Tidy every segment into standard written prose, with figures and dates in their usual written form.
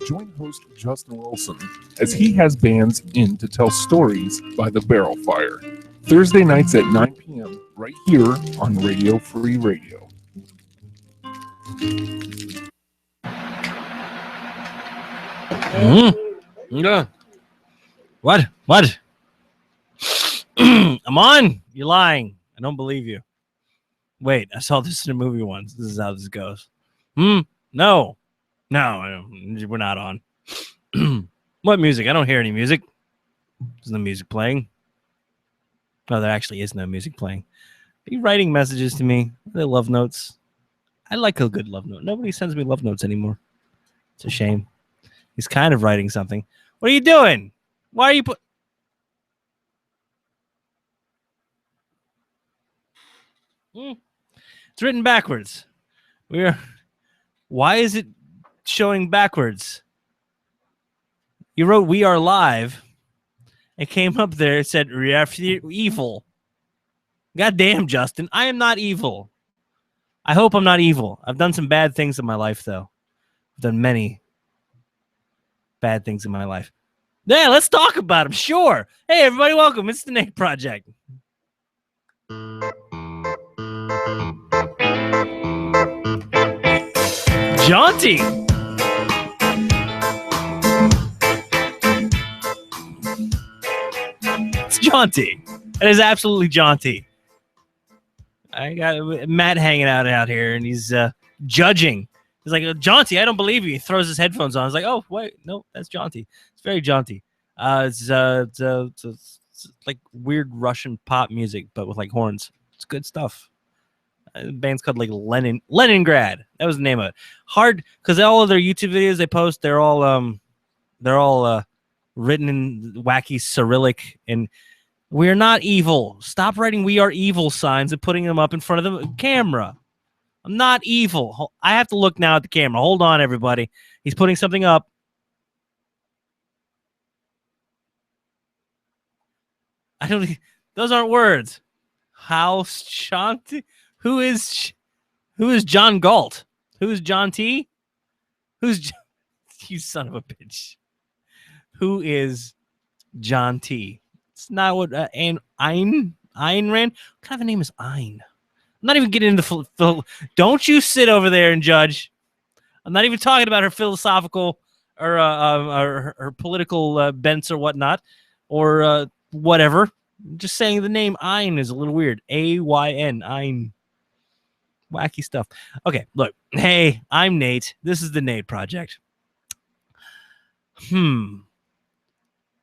Join host Justin Wilson as he has bands in to tell stories by the Barrel Fire. Thursday nights at 9 p.m. right here on Radio Free Radio. Yeah. What? I'm on. You're lying. I don't believe you. Wait, I saw this in a movie once. This is how this goes. No, we're not on. What music? I don't hear any music. There's no music playing. No, there actually is no music playing. Are you writing messages to me? Are they love notes? I like a good love note. Nobody sends me love notes anymore. It's a shame. He's kind of writing something. What are you doing? Why are you It's written backwards. Why is it showing backwards? You wrote "We are live." It came up there. It said "evil." Goddamn, Justin, I am not evil. I hope I'm not evil. I've done some bad things in my life, though. I've done many bad things in my life. Yeah, let's talk about them. Sure. Hey, everybody, welcome. It's the Nate Project. Jaunty. It's jaunty. It is absolutely jaunty. I got Matt hanging out here, and he's judging. He's like, jaunty, I don't believe you. He throws his headphones on. I was like, oh, wait, no, that's jaunty. It's very jaunty. It's like weird Russian pop music, but with like horns. It's good stuff. The band's called like Leningrad. That was the name of it. Hard, because all of their YouTube videos they post, they're all written in wacky Cyrillic, and we're not evil. Stop writing "we are evil" signs and putting them up in front of the camera. I'm not evil. I have to look now at the camera. Hold on, everybody. He's putting something up. Those aren't words. House Shanti. Who is John Galt? Who is John T? You son of a bitch? Who is John T? It's not what Ayn Rand. What kind of a name is Ayn? I'm not even getting into don't you sit over there and judge. I'm not even talking about her philosophical or her political bents or whatnot or whatever. I'm just saying the name Ayn is a little weird. A-Y-N. Ayn. Wacky stuff. Okay, look. Hey, I'm Nate. This is the Nate Project. You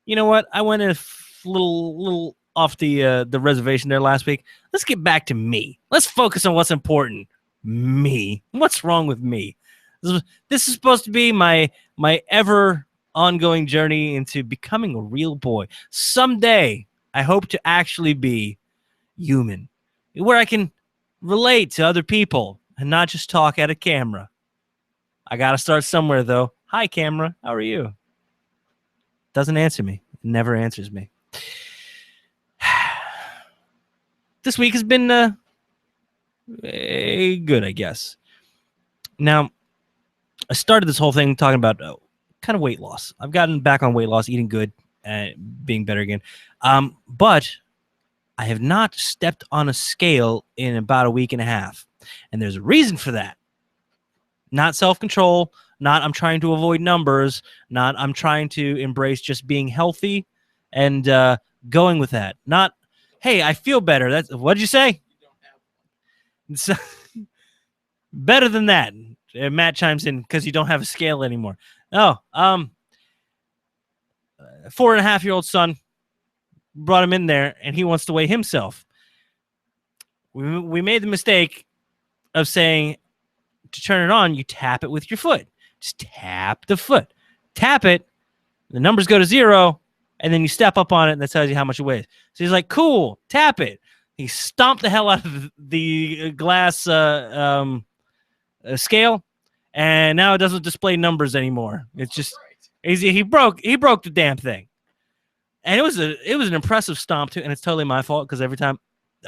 know what? I went a little off the reservation there last week. Let's get back to me. Let's focus on what's important. Me. What's wrong with me? This is supposed to be my ever ongoing journey into becoming a real boy. Someday, I hope to actually be human, where I can relate to other people and not just talk at a camera. I got to start somewhere, though. Hi, camera. How are you? Doesn't answer me. Never answers me. This week has been good, I guess. Now, I started this whole thing talking about kind of weight loss. I've gotten back on weight loss, eating good, and being better again. But I have not stepped on a scale in about a week and a half. And there's a reason for that. Not self-control, not I'm trying to avoid numbers, not I'm trying to embrace just being healthy and going with that. Not, hey, I feel better. That's what'd you say? So, better than that. Matt chimes in because you don't have a scale anymore. Oh, 4.5-year-old son, brought him in there, and he wants to weigh himself. We made the mistake of saying to turn it on, you tap it with your foot. Just tap the foot. Tap it, the numbers go to 0, and then you step up on it, and that tells you how much it weighs. So he's like, cool, tap it. He stomped the hell out of the glass scale, and now it doesn't display numbers anymore. It's just he broke the damn thing. And it was an impressive stomp too, and it's totally my fault because every time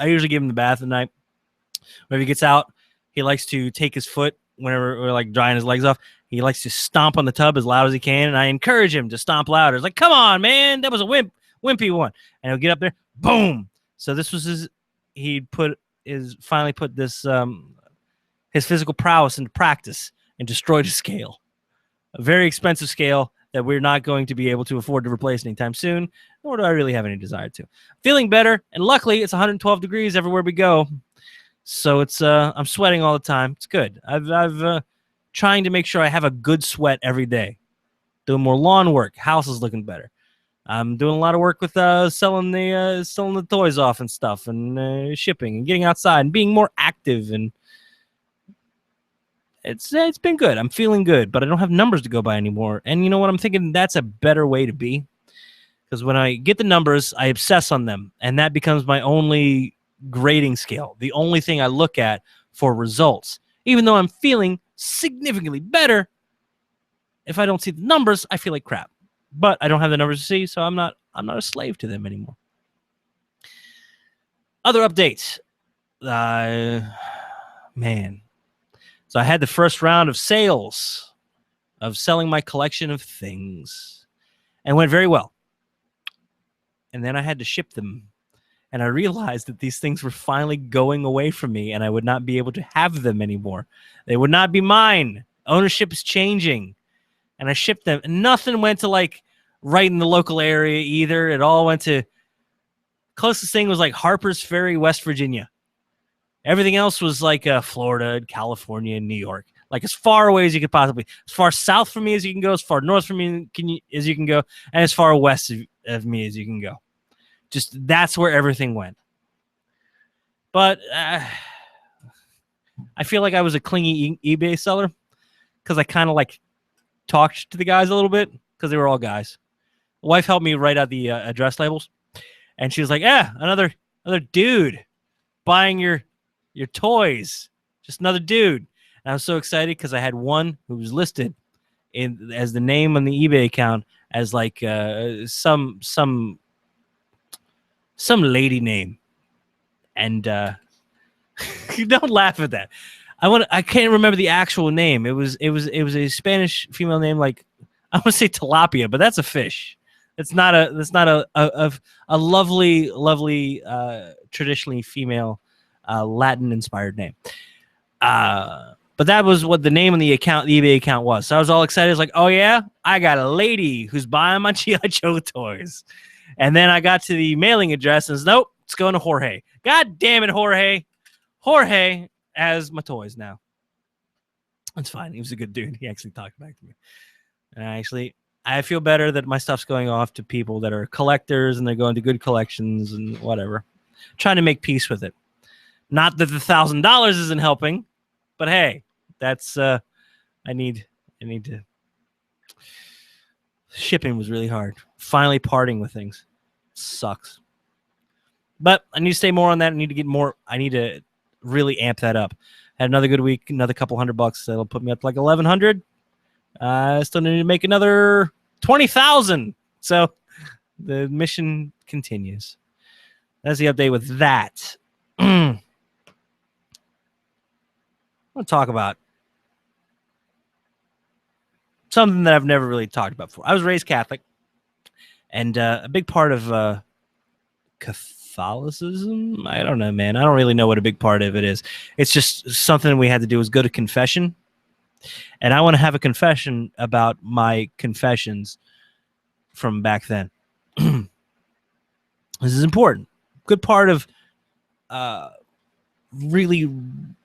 I usually give him the bath at night. Whenever he gets out, he likes to take his foot whenever we're like drying his legs off, he likes to stomp on the tub as loud as he can, and I encourage him to stomp louder. It's like, come on, man, that was a wimpy one, and he'll get up there, boom. So this was finally put this his physical prowess into practice and destroyed a scale, a very expensive scale that we're not going to be able to afford to replace anytime soon, nor do I really have any desire to. Feeling better, and luckily it's 112 degrees everywhere we go, so it's I'm sweating all the time. It's good. I've trying to make sure I have a good sweat every day. Doing more lawn work. House is looking better. I'm doing a lot of work with selling the toys off and stuff, and shipping and getting outside and being more active, and it's been good. I'm feeling good, but I don't have numbers to go by anymore. And you know what? I'm thinking that's a better way to be, because when I get the numbers, I obsess on them, and that becomes my only grading scale, the only thing I look at for results. Even though I'm feeling significantly better, if I don't see the numbers, I feel like crap. But I don't have the numbers to see, so I'm not a slave to them anymore. Other updates. Man. So I had the first round of sales of selling my collection of things, and went very well. And then I had to ship them, and I realized that these things were finally going away from me, and I would not be able to have them anymore. They would not be mine. Ownership is changing. And I shipped them, and nothing went to like right in the local area either. It all went to, closest thing was like Harper's Ferry, West Virginia. Everything else was like Florida, California, New York. Like as far away as you could possibly, as far south from me as you can go, as far north from me as you can go, and as far west of me as you can go. Just that's where everything went. But I feel like I was a clingy eBay seller because I kind of like talked to the guys a little bit because they were all guys. The wife helped me write out the address labels, and she was like, another dude buying your toys, just another dude. And I was so excited because I had one who was listed as the name on the eBay account as like some lady name, and you don't laugh at that. I can't remember the actual name. It was a Spanish female name, like I want to say tilapia, but that's a fish. It's not a lovely traditionally female Latin inspired name. But that was what the name on the eBay account was. So I was all excited. I was like, oh yeah, I got a lady who's buying my G.I. Joe toys. And then I got to the mailing address and says, nope, it's going to Jorge. God damn it, Jorge. Jorge has my toys now. It's fine. He was a good dude. He actually talked back to me. And I feel better that my stuff's going off to people that are collectors and they're going to good collections and whatever. Trying to make peace with it. Not that the $1,000 isn't helping, but hey, that's I need to. Shipping was really hard. Finally parting with things sucks. But I need to stay more on that. I need to get more. I need to really amp that up. Had another good week, another couple $100. That'll put me up to like 1,100. I still need to make another 20,000. So the mission continues. That's the update with that. I want to talk about something that I've never really talked about before. I was raised Catholic, and a big part of Catholicism, I don't know, man. I don't really know what a big part of it is. It's just something we had to do was go to confession. And I want to have a confession about my confessions from back then. This is important. Good part of really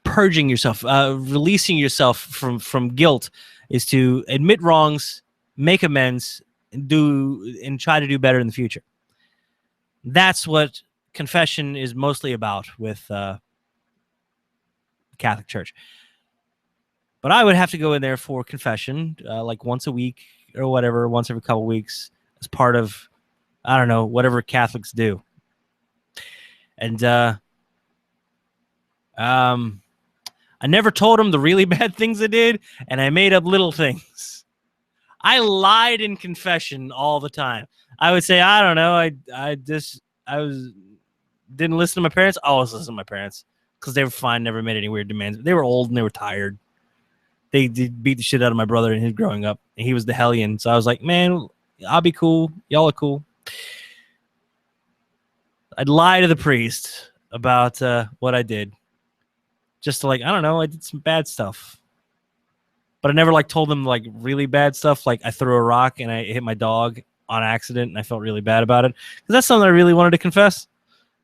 purging yourself, releasing yourself from guilt is to admit wrongs, make amends, and try to do better in the future. That's what confession is mostly about with the Catholic Church. But I would have to go in there for confession like once a week or whatever, once every couple weeks as part of, I don't know, whatever Catholics do. And I never told them the really bad things I did, and I made up little things. I lied in confession all the time. I would say, I don't know, didn't listen to my parents. I always listened to my parents because they were fine, never made any weird demands. They were old and they were tired. they did beat the shit out of my brother and his growing up. And he was the Hellion. So I was like, man, I'll be cool. Y'all are cool. I'd lie to the priest about what I did. Just to, like, I don't know, I did some bad stuff. But I never, like, told them, like, really bad stuff. Like, I threw a rock and I hit my dog on accident and I felt really bad about it. Because that's something I really wanted to confess.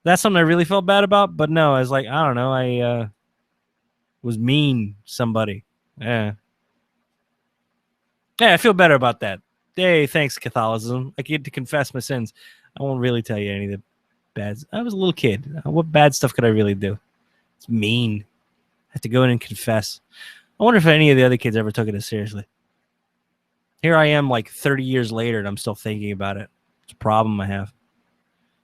That's something I really felt bad about. But no, I was like, I don't know, I was mean to somebody. Yeah. Yeah, I feel better about that. Hey, thanks, Catholicism. I get to confess my sins. I won't really tell you any of the bad. I was a little kid. What bad stuff could I really do? It's mean. I have to go in and confess. I wonder if any of the other kids ever took it as seriously. Here I am, like 30 years later, and I'm still thinking about it. It's a problem I have.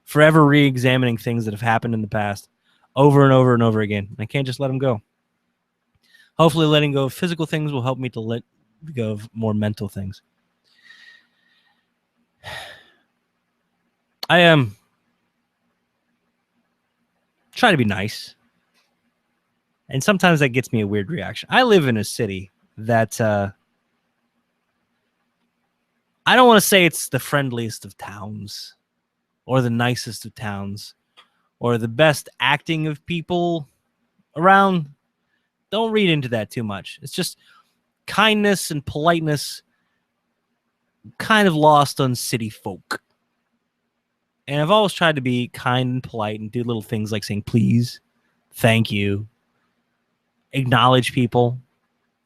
Forever re-examining things that have happened in the past over and over and over again. I can't just let them go. Hopefully letting go of physical things will help me to let go of more mental things. I am try to be nice. And sometimes that gets me a weird reaction. I live in a city that I don't want to say it's the friendliest of towns or the nicest of towns or the best acting of people around. Don't read into that too much. It's just kindness and politeness kind of lost on city folk. And I've always tried to be kind and polite and do little things like saying please, thank you, acknowledge people,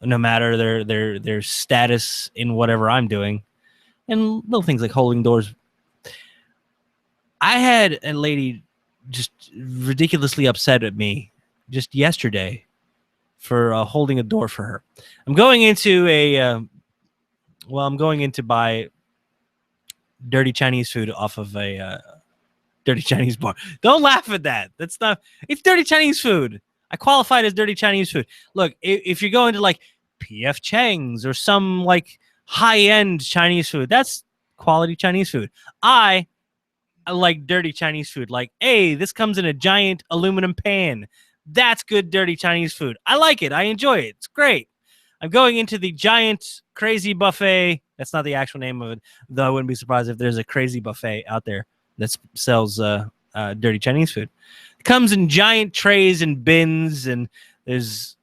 no matter their status in whatever I'm doing, and little things like holding doors. I had a lady just ridiculously upset at me just yesterday for holding a door for her. I'm going into buy dirty Chinese food off of a dirty Chinese bar. Don't laugh at that. That's not. It's dirty Chinese food. I qualified as dirty Chinese food. Look, if you're going to like P.F. Chang's or some like high-end Chinese food, that's quality Chinese food. I like dirty Chinese food. Like, hey, this comes in a giant aluminum pan. That's good dirty Chinese food. I like it. I enjoy it. It's great. I'm going into the giant crazy buffet. That's not the actual name of it, though I wouldn't be surprised if there's a crazy buffet out there that sells dirty Chinese food. It comes in giant trays and bins, and there's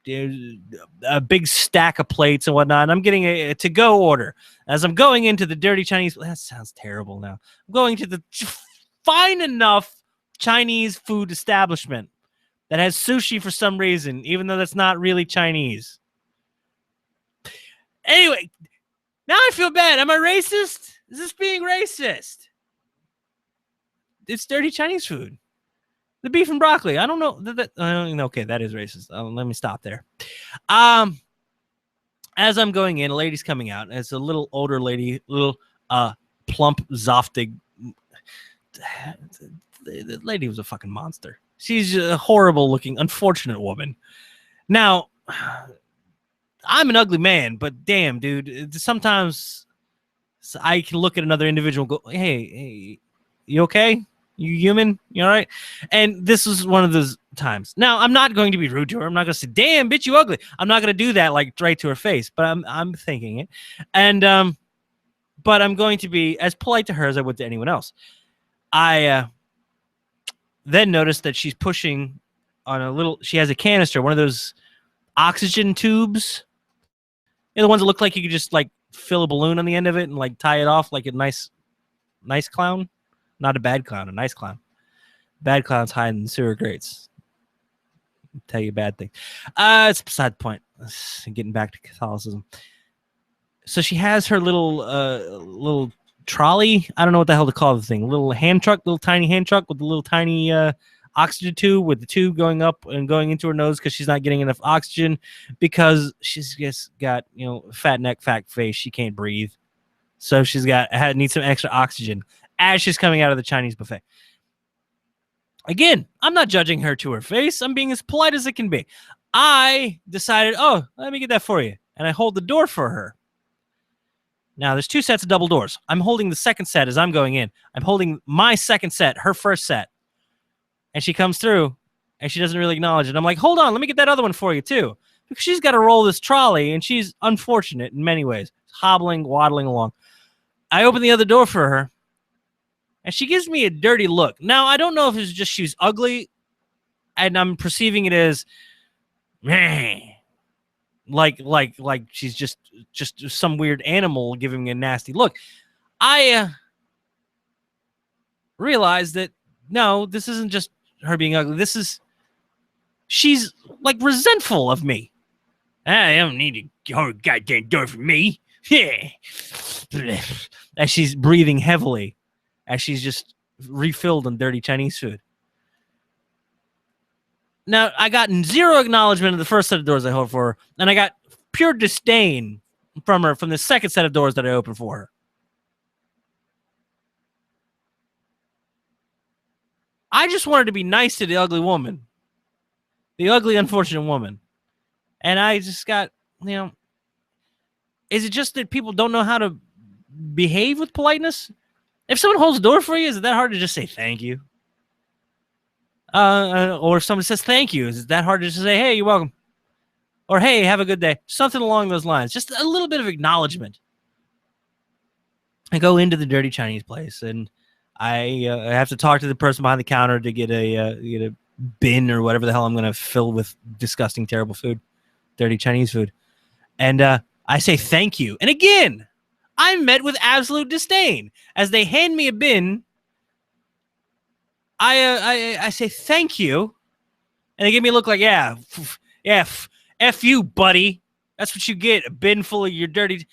a big stack of plates and whatnot. And I'm getting a to-go order. As I'm going into the dirty Chinese... That sounds terrible now. I'm going to the fine enough Chinese food establishment that has sushi for some reason, even though that's not really Chinese. Anyway, now I feel bad. Am I racist? Is this being racist? It's dirty Chinese food. The beef and broccoli. I don't know. Okay, that is racist. Let me stop there. As I'm going in, a lady's coming out. It's a little older lady, little plump, zoftig. The lady was a fucking monster. She's a horrible-looking, unfortunate woman. Now, I'm an ugly man, but damn, dude, sometimes I can look at another individual and go, hey, you okay? You human? You all right? And this is one of those times. Now, I'm not going to be rude to her. I'm not going to say, damn, bitch, you ugly. I'm not going to do that like right to her face, but I'm thinking it. And but I'm going to be as polite to her as I would to anyone else. I then noticed that she's pushing on she has a canister, one of those oxygen tubes. You know, the ones that look like you could just like fill a balloon on the end of it and like tie it off like a nice clown. Not a bad clown, a nice clown. Bad clowns hide in sewer grates. I'll tell you a bad thing. It's beside the point. Getting back to Catholicism. So she has her little trolley. I don't know what the hell to call the thing. Little hand truck, little tiny hand truck with the little tiny oxygen tube, with the tube going up and going into her nose because she's not getting enough oxygen because she's just got, fat neck, fat face. She can't breathe. So she's needs some extra oxygen as she's coming out of the Chinese buffet. Again, I'm not judging her to her face. I'm being as polite as it can be. I decided, let me get that for you. And I hold the door for her. Now, there's 2 sets of double doors. I'm holding the second set as I'm going in. I'm holding my second set, her first set. And she comes through, and she doesn't really acknowledge it. I'm like, hold on, let me get that other one for you, too. because she's got to roll this trolley, and she's unfortunate in many ways, hobbling, waddling along. I open the other door for her, and she gives me a dirty look. Now, I don't know if it's just she's ugly, and I'm perceiving it as, meh, like she's just some weird animal giving me a nasty look. I realized that, no, this isn't just her being ugly. She's like resentful of me. I don't need to hold a goddamn door for me. As she's breathing heavily, as she's just refilled on dirty Chinese food. Now, I got zero acknowledgement of the first set of doors I held for her, and I got pure disdain from her from the second set of doors that I opened for her. I just wanted to be nice to the ugly woman. The ugly, unfortunate woman. And I just got, is it just that people don't know how to behave with politeness? If someone holds the door for you, is it that hard to just say thank you? Or if someone says thank you, is it that hard to just say, hey, you're welcome? Or hey, have a good day? Something along those lines. Just a little bit of acknowledgement. I go into the dirty Chinese place, and I have to talk to the person behind the counter to get a bin or whatever the hell I'm going to fill with disgusting, terrible food, dirty Chinese food. And I say thank you. And again, I'm met with absolute disdain. As they hand me a bin, I say thank you. And they give me a look like, F you, buddy. That's what you get, a bin full of your dirty...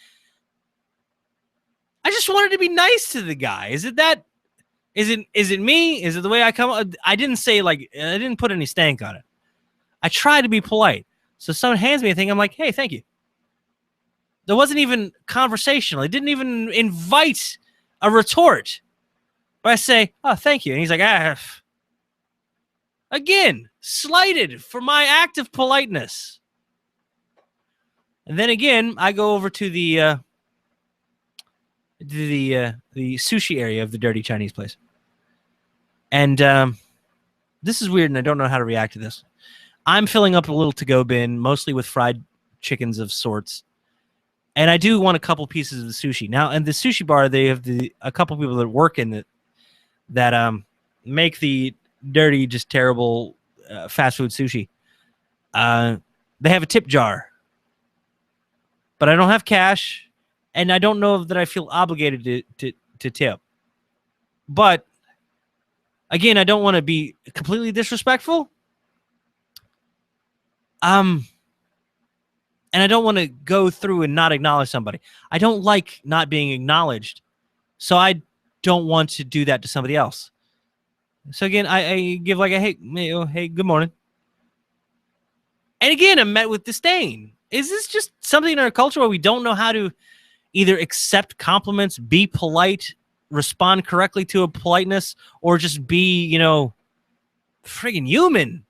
I just wanted to be nice to the guy. Is it me? Is it the way I come? I didn't say, I didn't put any stank on it. I try to be polite. So someone hands me a thing, I'm like, hey, thank you. There wasn't even conversational. It didn't even invite a retort. But I say, oh, thank you. And he's like, Again, slighted for my act of politeness. And then again, I go over to the sushi area of the dirty Chinese place. And this is weird, and I don't know how to react to this. I'm filling up a little to-go bin, mostly with fried chickens of sorts. And I do want a couple pieces of the sushi. Now, in the sushi bar, they have a couple people that work in it that make the dirty, just terrible fast food sushi. They have a tip jar. But I don't have cash, and I don't know that I feel obligated to tip. But, again, I don't want to be completely disrespectful. And I don't want to go through and not acknowledge somebody. I don't like not being acknowledged. So I don't want to do that to somebody else. So again, I give like a, hey, good morning. And again, I'm met with disdain. Is this just something in our culture where we don't know how to either accept compliments, be polite, respond correctly to a politeness, or just be, friggin' human?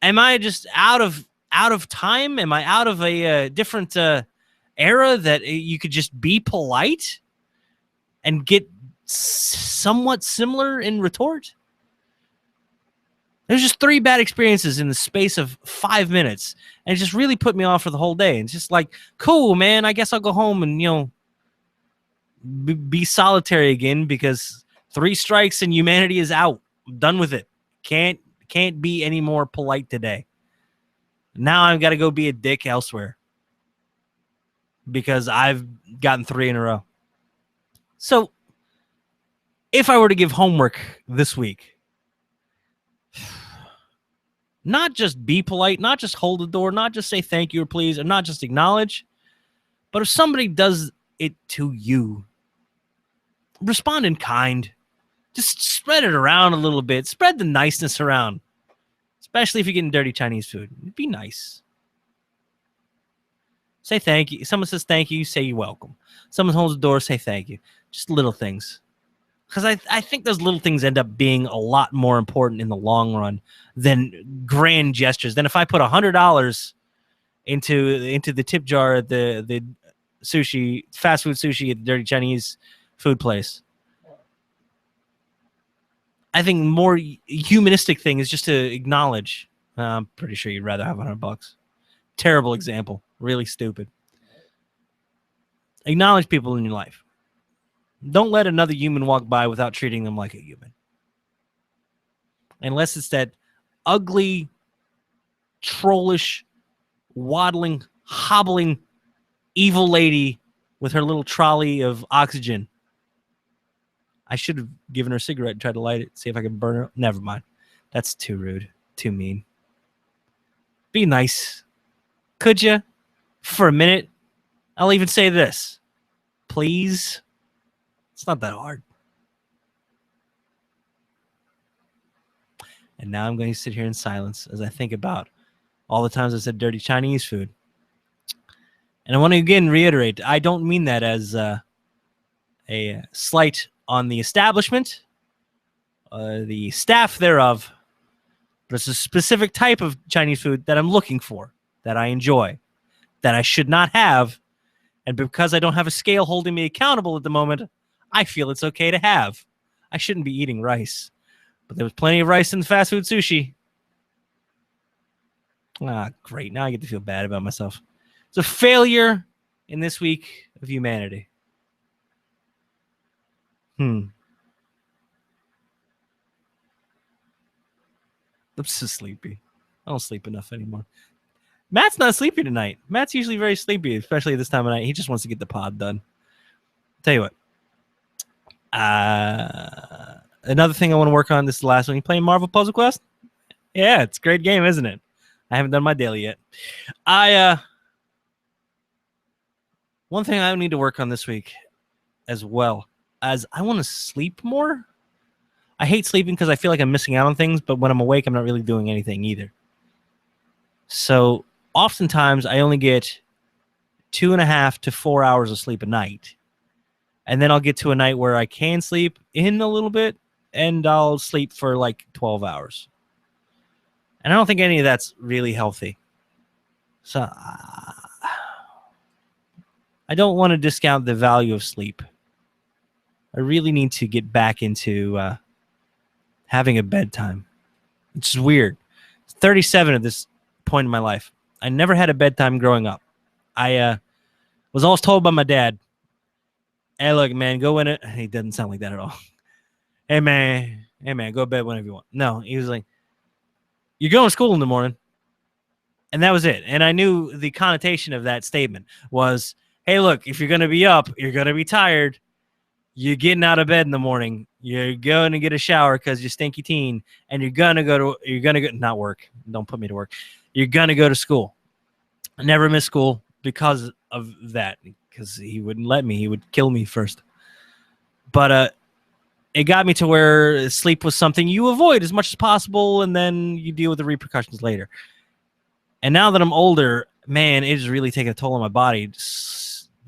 Am I just out of time? Am I out of a different era that you could just be polite and get somewhat similar in retort? There's just 3 bad experiences in the space of 5 minutes, and it just really put me off for the whole day. And it's just like, cool, man, I guess I'll go home and, be solitary again, because 3 strikes and humanity is out. I'm done with it. Can't be any more polite today. Now I've got to go be a dick elsewhere because I've gotten 3 in a row. So if I were to give homework this week, not just be polite, not just hold the door, not just say thank you or please, or not just acknowledge, but if somebody does it to you, respond in kind. Just spread it around a little bit. Spread the niceness around. Especially if you're getting dirty Chinese food. Be nice. Say thank you. Someone says thank you, say you're welcome. Someone holds the door, say thank you. Just little things. Because I think those little things end up being a lot more important in the long run than grand gestures. Then if I put $100 into the tip jar at the sushi, fast food sushi at the dirty Chinese food place, I think more humanistic thing is just to acknowledge. I'm pretty sure you'd rather have $100. Terrible example. Really stupid. Acknowledge people in your life. Don't let another human walk by without treating them like a human. Unless it's that ugly, trollish, waddling, hobbling, evil lady with her little trolley of oxygen. I should have given her a cigarette and tried to light it, see if I could burn her. Never mind. That's too rude, too mean. Be nice. Could you? For a minute. I'll even say this. Please. It's not that hard. And now I'm going to sit here in silence as I think about all the times I said dirty Chinese food. And I want to again reiterate, I don't mean that as a slight on the establishment, the staff thereof, but it's a specific type of Chinese food that I'm looking for, that I enjoy, that I should not have. And because I don't have a scale holding me accountable at the moment, I feel it's okay to have. I shouldn't be eating rice. But there was plenty of rice in the fast food sushi. Ah, great. Now I get to feel bad about myself. It's a failure in this week of humanity. I'm so sleepy. I don't sleep enough anymore. Matt's not sleepy tonight. Matt's usually very sleepy, especially this time of night. He just wants to get the pod done. Tell you what. Another thing I want to work on, this is the last one. You playing Marvel Puzzle Quest? Yeah, it's a great game, isn't it? I haven't done my daily yet. One thing I need to work on this week as well, as I want to sleep more. I hate sleeping because I feel like I'm missing out on things, but when I'm awake, I'm not really doing anything either. So oftentimes I only get 2.5 to 4 hours of sleep a night. And then I'll get to a night where I can sleep in a little bit, and I'll sleep for like 12 hours. And I don't think any of that's really healthy. So I don't want to discount the value of sleep. I really need to get back into having a bedtime. It's just weird. 37 at this point in my life. I never had a bedtime growing up. I was always told by my dad, hey, look, man, go in it. He doesn't sound like that at all. Hey, man, go to bed whenever you want. No, he was like, you're going to school in the morning. And that was it. And I knew the connotation of that statement was, hey, look, if you're going to be up, you're going to be tired. You're getting out of bed in the morning. You're going to get a shower because you're stinky teen. And you're going to go, not work. Don't put me to work. You're going to go to school. I never missed school because of that. Because he wouldn't let me. He would kill me first. But it got me to where sleep was something you avoid as much as possible, and then you deal with the repercussions later. And now that I'm older, man, it is really taking a toll on my body.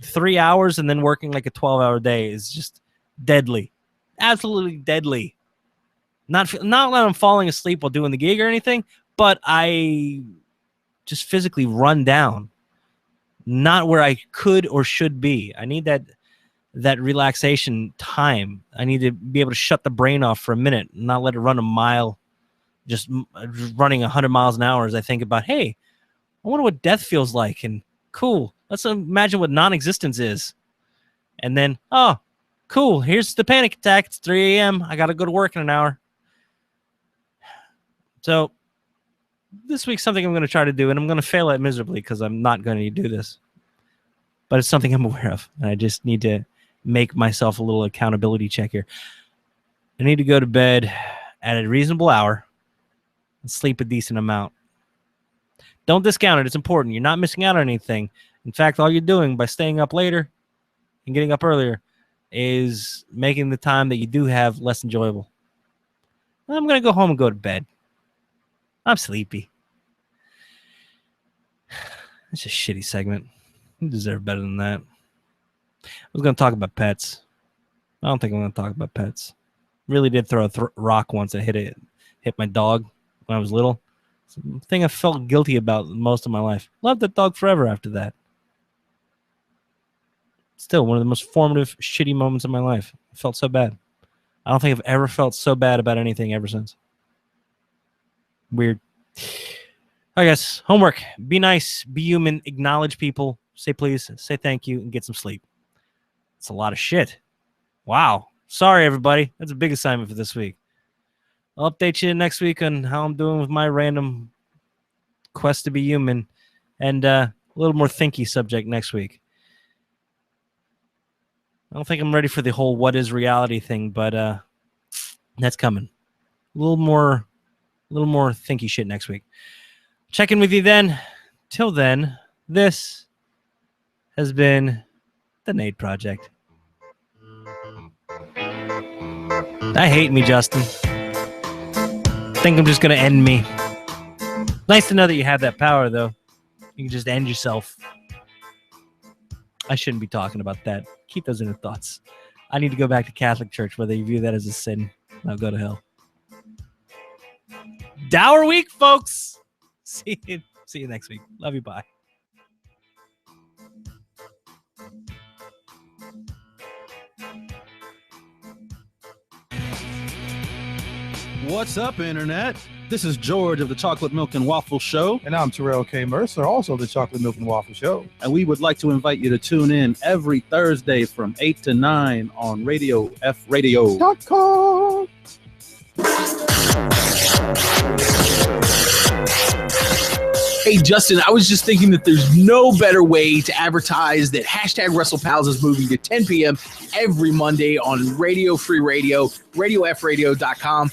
3 hours and then working like a 12-hour day is just deadly. Absolutely deadly. Not that I'm falling asleep while doing the gig or anything, but I just physically run down. Not where I could or should be. I need that relaxation time. I need to be able to shut the brain off for a minute, not let it run a mile, just running 100 miles an hour as I think about, hey, I wonder what death feels like. And cool, let's imagine what non-existence is. And then, oh, cool, here's the panic attack. It's 3 a.m. I got to go to work in an hour. So this week's something I'm going to try to do, and I'm going to fail at miserably because I'm not going to do this. But it's something I'm aware of, and I just need to make myself a little accountability check here. I need to go to bed at a reasonable hour and sleep a decent amount. Don't discount it. It's important. You're not missing out on anything. In fact, all you're doing by staying up later and getting up earlier is making the time that you do have less enjoyable. I'm going to go home and go to bed. I'm sleepy. It's a shitty segment. You deserve better than that. I was going to talk about pets. I don't think I'm going to talk about pets. Really did throw a rock once and hit my dog when I was little. It's a thing I felt guilty about most of my life. Loved that dog forever after that. Still one of the most formative, shitty moments of my life. I felt so bad. I don't think I've ever felt so bad about anything ever since. Weird. All right, guys. Homework. Be nice. Be human. Acknowledge people. Say please. Say thank you. And get some sleep. It's a lot of shit. Wow. Sorry, everybody. That's a big assignment for this week. I'll update you next week on how I'm doing with my random quest to be human. And a little more thinky subject next week. I don't think I'm ready for the whole what is reality thing, but that's coming. A little more thinky shit next week. Check in with you then. Till then, this has been the Nate Project. I hate me, Justin. Think I'm just going to end me. Nice to know that you have that power, though. You can just end yourself. I shouldn't be talking about that. Keep those inner thoughts. I need to go back to Catholic Church, whether you view that as a sin. I'll go to hell. Dour week, folks. See you next week. Love you. Bye. What's up, Internet? This is George of the Chocolate Milk and Waffle Show. And I'm Terrell K. Mercer, also of the Chocolate Milk and Waffle Show. And we would like to invite you to tune in every Thursday from 8 to 9 on Radio F Radio. Hey, Justin, I was just thinking that there's no better way to advertise that hashtag WrestlePals is moving to 10 p.m. every Monday on Radio Free Radio, RadioFradio.com.